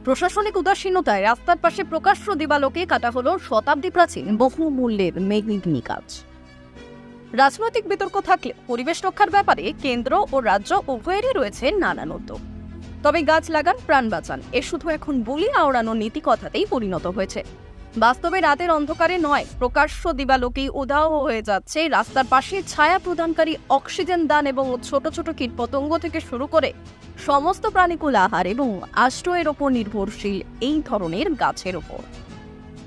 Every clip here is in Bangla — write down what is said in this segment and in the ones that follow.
প্রশাসনিক উদাসীনতায় রাস্তার পাশে প্রকাশ্য দিবালোকে কাটা হলো শতাব্দী প্রাচীন বহুমূল্যের মেঘনিঘ্নি গাছ। রাজনৈতিক বিতর্ক থাকলে পরিবেশ রক্ষার ব্যাপারে কেন্দ্র ও রাজ্য উভয়েরই রয়েছে নানান উদ্যোগ। তবে গাছ লাগান প্রাণ বাঁচান এ শুধু এখন বলি আওড়ানোর নীতি কথাতেই পরিণত হয়েছে। বাস্তবে রাতের অন্ধকারে নয়, প্রকাশ্য দিবালোকেই উধাও হয়ে যাচ্ছে রাস্তার পাশে ছায়া প্রদানকারী অক্সিজেন দান এবং ছোট ছোট কীটপতঙ্গ থেকে শুরু করে সমস্ত প্রাণীকুল আহার এবং আশ্রয়ের ওপর নির্ভরশীল এই ধরনের গাছের ওপর।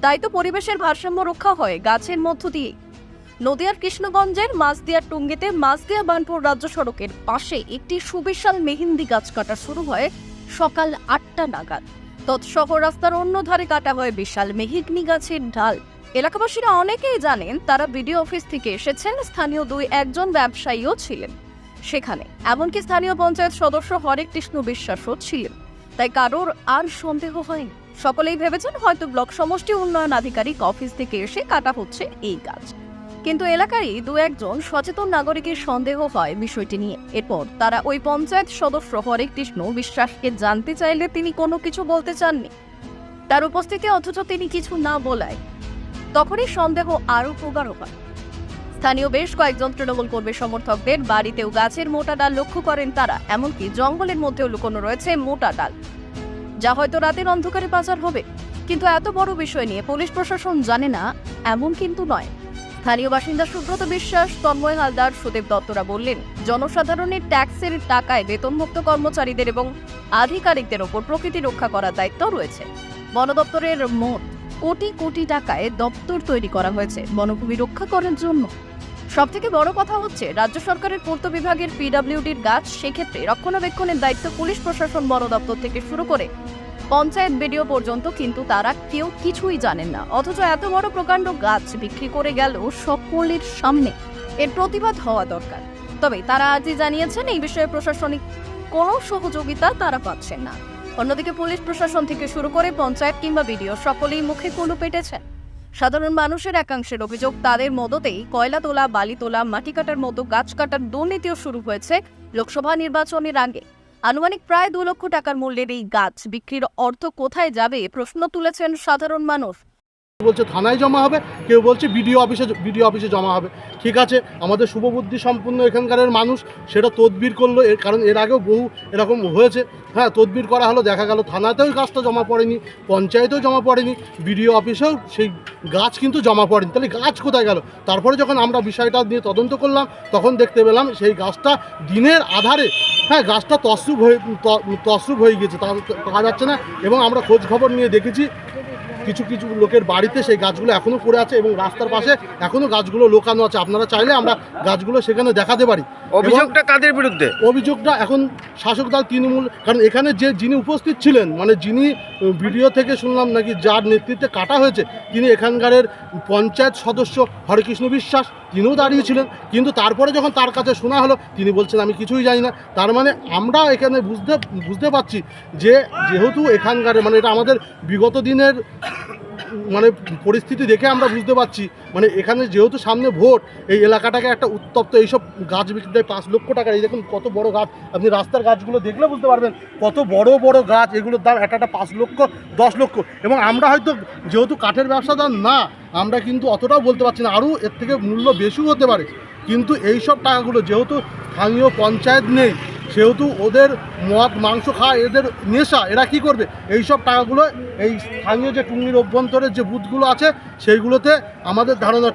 তাই তো পরিবেশের ভারসাম্য রক্ষা হয় গাছের মধ্য দিয়ে। নদিয়ার কৃষ্ণগঞ্জের মাছদিয়ার টুঙ্গিতে মাছদিয়া বার্নপুর রাজ্য সড়কের পাশে একটি সুবিশাল মেহেন্দি গাছ কাটা শুরু হয় সকাল 8টা নাগাদ। তৎসহ রাস্তার অন্য ধারে কাটা হয় বিশাল মেহগনি গাছের ঢাল। এলাকাবাসীরা অনেকেই জানেন, তারা বিডিও অফিস থেকে এসেছেন, স্থানীয় 2-1 ব্যবসায়ীও ছিলেন সেখানে, এমনকি স্থানীয় পঞ্চায়েত সদস্য হরেক কৃষ্ণ বিশ্বাসও ছিলেন। তাই কারোর আর সন্দেহ হয়নি, সকলেই ভেবেছেন হয়তো ব্লক সমষ্টি উন্নয়ন আধিকারিক অফিস থেকে এসে কাটা হচ্ছে এই গাছ। কিন্তু এলাকারই 2-1 সচেতন নাগরিকের সন্দেহ হয় বিষয়টি নিয়ে। এরপর তারা ওই পঞ্চায়েত সদস্য হরেক কৃষ্ণ বিশ্বাসকে জানতে চাইলে তিনি কোনো কিছু বলতে চাননি। তার উপস্থিতি অথচ তিনি কিছু না বলায় তখনই সন্দেহ আরও প্রগাঢ় হয়। স্থানীয় বেশ কয়েকজন তৃণমূল কর্মী সমর্থকদের বাড়িতেও গাছের মোটা ডাল লক্ষ্য করেন তারা, এমনকি জঙ্গলের মধ্যেও লুকোনো রয়েছে মোটা ডাল, যা হয়তো রাতের অন্ধকারে পাচার হবে। কিন্তু এত বড় বিষয় নিয়ে পুলিশ প্রশাসন জানে না এমন কিন্তু নয়। স্থানীয় বাসিন্দা সুব্রত বিশ্বাস, তন্ময় হালদার, সুদেব দত্তরা বললেন, জনসাধারণের ট্যাক্সের টাকায় বেতনমুক্ত কর্মচারীদের এবং আধিকারিকদের ওপর প্রকৃতি রক্ষা করার দায়িত্ব রয়েছে। বন দপ্তরের মোট কোটি কোটি টাকায় দপ্তর তৈরি করা হয়েছে বনভূমি রক্ষা করার জন্য। সবথেকে বড় কথা হচ্ছে রাজ্য সরকারের পূর্ত বিভাগের পিডব্লিউডির গাছ, সেক্ষেত্রে রক্ষণাবেক্ষণের দায়িত্ব পুলিশ প্রশাসন, বন দপ্তর থেকে শুরু করে পঞ্চায়েত বিডিও পর্যন্ত, কিন্তু তারা কেউ কিছুই জানেন না। অথচ এত বড় প্রকাণ্ড গাছ বিক্রি করে গেল সকলের সামনে, এর প্রতিবাদ হওয়া দরকার। তবে তারা আজই জানিয়েছেন এই বিষয়ে প্রশাসনিক কোনো সহযোগিতা তারা পাচ্ছেন না। অন্যদিকে পুলিশ প্রশাসন থেকে শুরু করে পঞ্চায়েত কিংবা বিডিও সকলেই মুখে কুলু পেটেছেন। সাধারণ মানুষের একাংশের অভিযোগ, তাদের মদতেই কয়লা তোলা, বালি তোলা, মাটি কাটার মতো গাছ কাটার দুর্নীতিও শুরু হয়েছে লোকসভা নির্বাচনের আগে। আনুমানিক প্রায় 2 লক্ষ টাকার মূল্যের এই গাছ বিক্রির অর্থ কোথায় যাবে প্রশ্ন তুলেছেন সাধারণ মানুষ। বলছে থানায় জমা হবে, কেউ বলছে বিডিও অফিসে জমা হবে। ঠিক আছে, আমাদের শুভবুদ্ধি সম্পন্ন এখানকার মানুষ সেটা তদবির করলো, কারণ এর আগেও বহু এরকম হয়েছে। হ্যাঁ, তদবির করা হলো, দেখা গেল থানাতেও গাছটা জমা পড়েনি, পঞ্চায়েতেও জমা পড়েনি, বিডিও অফিসেও সেই গাছ কিন্তু জমা পড়েনি। তাহলে গাছ কোথায় গেল? তারপরে যখন আমরা বিষয়টা নিয়ে তদন্ত করলাম তখন দেখতে পেলাম সেই গাছটা দিনের আধারে, হ্যাঁ, গাছটা তছরূপ হয়ে গেছে, পাওয়া যাচ্ছে না। এবং আমরা খোঁজ খবর নিয়ে দেখেছি কিছু কিছু লোকের বাড়িতে সেই গাছগুলো এখনও পড়ে আছে এবং রাস্তার পাশে এখনও গাছগুলো লোকানো আছে। আপনারা চাইলে আমরা গাছগুলো সেখানে দেখাতে পারি। অভিযোগটা কাদের বিরুদ্ধে? অভিযোগটা এখন শাসক দল তৃণমূল, কারণ এখানে যিনি উপস্থিত ছিলেন, মানে যিনি ভিডিও থেকে শুনলাম নাকি যার নেতৃত্বে কাটা হয়েছে, তিনি এখানকারের পঞ্চায়েত সদস্য হরেকৃষ্ণ বিশ্বাস, তিনিও দাঁড়িয়েছিলেন। কিন্তু তারপরে যখন তার কাছে শোনা হলো তিনি বলছেন আমি কিছুই জানি না। তার মানে আমরা এখানে বুঝতে পারছি যে যেহেতু এখানকার, মানে এটা আমাদের বিগত দিনের মানে পরিস্থিতি দেখে আমরা বুঝতে পারছি, মানে এখানে যেহেতু সামনে ভোট, এই এলাকাটাকে একটা উত্তপ্ত, এইসব গাছ বিক্রি দেয় 5 লক্ষ টাকা। এই দেখুন কত বড় গাছ, আপনি রাস্তার গাছগুলো দেখলে বুঝতে পারবেন কত বড় বড় গাছ, এগুলোর দাম একটা 5 লক্ষ 10 লক্ষ। এবং আমরা হয়তো যেহেতু কাঠের ব্যবসাদার না, আমরা কিন্তু অতটাও বলতে পারছি না, আরও এর থেকে মূল্য বেশিও হতে পারে। কিন্তু এই সব টাকাগুলো যেহেতু স্থানীয় পঞ্চায়েত নেই, সেহেতু ওদের মদ মাংস খাওয়া এদের নেশা, এরা কি করবে? এই সব টাকাগুলো এই স্থানীয় যে টুঙ্গির অভ্যন্তরের যে বুথগুলো আছে সেইগুলোতে আমাদের ধারণা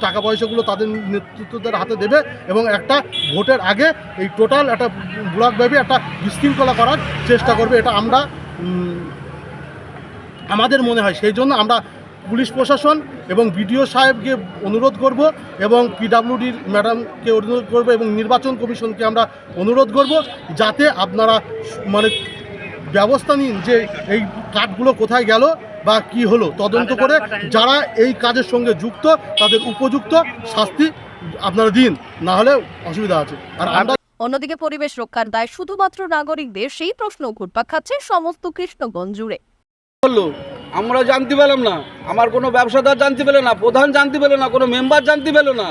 টাকা পয়সাগুলো তাদের নেতৃত্বদের হাতে দেবে এবং একটা ভোটের আগে এই টোটাল একটা ব্লকব্যাপী একটা বিশৃঙ্খলা করার চেষ্টা করবে। এটা আমরা আমাদের মনে হয়। সেই জন্য আমরা পুলিশ প্রশাসন এবং বিডিও সাহেবকে অনুরোধ করব এবং পিডব্লিউডির ম্যাডামকে অনুরোধ করব এবং নির্বাচন কমিশনকে আমরা অনুরোধ করব যাতে আপনারা মানে ব্যবস্থা নিন যে এই কাঠগুলো কোথায় গেল বা কি হলো, তদন্ত করে যারা এই কাজের সঙ্গে যুক্ত তাদের উপযুক্ত শাস্তি আপনারা দিন, না হলে অসুবিধা আছে। আর আমরা অন্যদিকে পরিবেশ রক্ষার দায় শুধুমাত্র নাগরিকদের, সেই প্রশ্ন ঘুরপাক খাচ্ছে সমস্ত কৃষ্ণগঞ্জ জুড়ে। আমরা জানতে পেলাম না, আমার কোনো ব্যবসাদার জানতে পেল না, প্রধান জানতে পেল না, কোনো মেম্বার জানতে পেল না।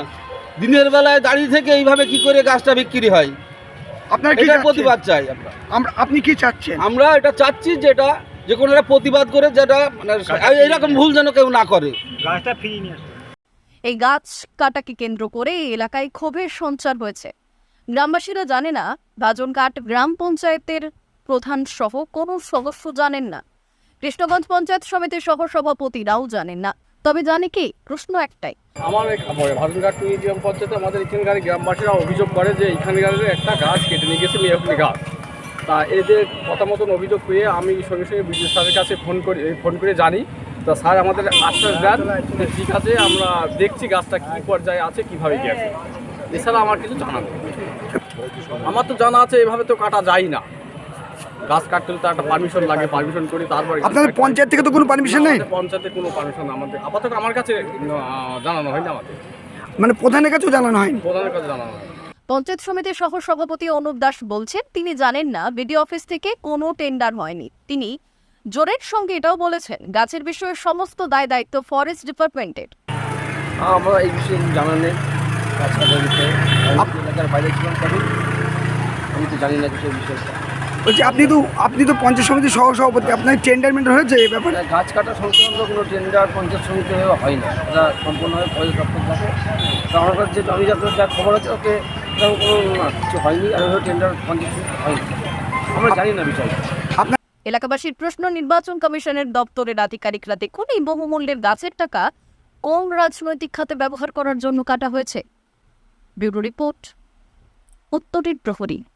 দিনের বেলায় দাঁড়িয়ে থেকে এইভাবে কি করে গাছটা বিক্রি হয়? আপনার কি প্রতিবাদ চাই আমরা। আপনি কি চাচ্ছেন? আমরা এটা চাচ্ছি যে এটা যে কোনো একটা প্রতিবাদ করে যেটা মানে এইরকম ভুল যেন কেউ না করে। এই গাছ কাটাকে কেন্দ্র করে এই এলাকায় ক্ষোভের সঞ্চার হয়েছে। গ্রামবাসীরা জানে না, বাজনঘাট গ্রাম পঞ্চায়েতের প্রধান সহ কোনো সদস্য জানেন না, কৃষ্ণগঞ্জ পঞ্চায়েত সমিতির সহ সভাপতিরাও জানেন না। তবে জানে কি? প্রশ্ন একটাই, আমার ভাজনঘাট মিউজিয়াম পঞ্চায়েতে আমাদের এখানকার গ্রামবাসীরা অভিযোগ করে যে এখানকার একটা গাছ কেটে নিয়ে গেছে মেহগনি গাছ। তা এদের কথা মতন অভিযোগ পেয়ে আমি সঙ্গে সঙ্গে বিদ্যুৎ স্যারের কাছে ফোন করে জানি। তা স্যার আমাদের আশ্বাস দেন যে ঠিক আছে, আমরা দেখছি গাছটা কী পর্যায়ে আছে, কীভাবে গেছে। এছাড়া আমার কিছু জানা নেই। আমার তো জানা আছে এভাবে তো কাটা যায় না, গাছ কাটতে হলে তো একটা পারমিশন লাগে, পারমিশন করি তারপরে। আপনাদের পঞ্চায়েত থেকে তো কোনো পারমিশন নেই? পঞ্চায়েতের কোনো পারমিশন আমাদের আপাতত আমার কাছে জানানো হয়নি। আমাদের মানে প্রধানের কাছেও জানানো হয়নি? প্রধানের কাছে জানানো হয়। পঞ্চায়েত সমিতির সহ সভাপতি অনুপ দাস বলছেন তিনি জানেন না, বিডিও অফিস থেকে কোনো টেন্ডার হয়নি। তিনি জোরের সঙ্গে এটাও বলেছেন, গাছের বিষয়ে সমস্ত দায় দায়িত্ব ফরেস্ট ডিপার্টমেন্টের। আমরা এই বিষয়ে জানা নেই, গাছ কাটার বিষয়ে এলাকার বাইরে ছিলাম তখন, আমি তো জানি না কিছু বিষয়ে। বলছি আপনি তো পঞ্চায়েত সমিতির সভাপতি, আপনার টেন্ডার মেন্ডার হয়েছে এই ব্যাপারে? গাছ কাটা সংক্রান্ত কোনো টেন্ডার পঞ্চায়েত সমিতি হয় না, এটা সম্পূর্ণভাবে ফরেস্ট দপ্তর থাকে। তো আমার কাছে যে আমি যা খবর আছে ওকে কোনো কিছু হয়নি, আর টেন্ডার পঞ্চায়েত সমিতি হয়নি, আমরা জানি না বিষয়টা। এলাকাবাসীর প্রশ্ন, নির্বাচন কমিশনের দপ্তরের আধিকারিকরা দেখুন এই বহুমূল্যের গাছের টাকা কোন রাজনৈতিক খাতে ব্যবহার করার জন্য কাটা হয়েছে। ব্যুরো রিপোর্ট, উত্তরের প্রহরী।